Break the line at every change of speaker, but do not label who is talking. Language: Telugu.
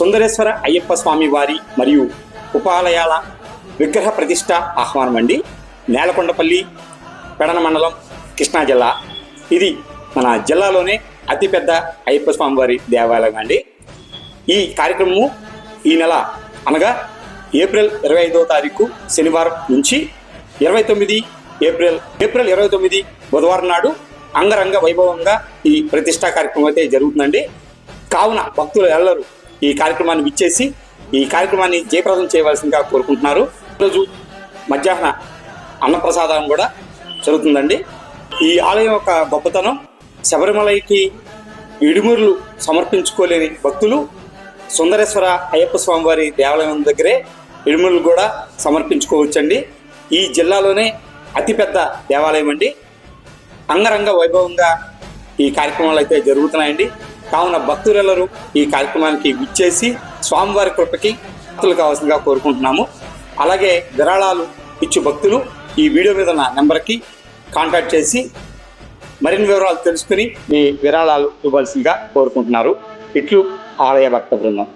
సుందరేశ్వర అయ్యప్ప స్వామి వారి మరియు ఉపాలయాల విగ్రహ ప్రతిష్ట ఆహ్వానం అండి. నేలకొండపల్లి, పెడన మండలం, కృష్ణా జిల్లా. ఇది మన జిల్లాలోనే అతిపెద్ద అయ్యప్ప స్వామి వారి దేవాలయం అండి. ఈ కార్యక్రమము ఈ నెల అనగా ఏప్రిల్ 25వ తారీఖు శనివారం నుంచి 29 ఏప్రిల్ 29 బుధవారం నాడు అంగరంగ వైభవంగా ఈ ప్రతిష్టా కార్యక్రమం అయితే జరుగుతుందండి. కావున భక్తులు ఎల్లరూ ఈ కార్యక్రమాన్ని విచ్చేసి ఈ కార్యక్రమాన్ని జయప్రదం చేయవలసిందిగా కోరుకుంటున్నారు. ఈరోజు మధ్యాహ్న అన్నప్రసాదం కూడా జరుగుతుందండి. ఈ ఆలయం యొక్క గొప్పతనం, శబరిమలైకి ఇడుమురులు సమర్పించుకోలేని భక్తులు సుందరేశ్వర అయ్యప్ప స్వామి వారి దేవాలయం దగ్గరే ఇడుమురులు కూడా సమర్పించుకోవచ్చండి. ఈ జిల్లాలోనే అతిపెద్ద దేవాలయం అండి. అంగరంగ వైభవంగా ఈ కార్యక్రమాలు అయితే జరుగుతున్నాయండి. కావున భక్తులెల్లరూ ఈ కార్యక్రమానికి విచ్చేసి స్వామివారి కృపకి భక్తులు కావాల్సిందిగా కోరుకుంటున్నాము. అలాగే విరాళాలు ఇచ్చు భక్తులు ఈ వీడియో మీద ఉన్న నెంబర్కి కాంటాక్ట్ చేసి మరిన్ని వివరాలు తెలుసుకుని మీ విరాళాలు ఇవ్వాల్సిందిగా కోరుకుంటున్నారు. ఇట్లు ఆలయ భక్త బృందం.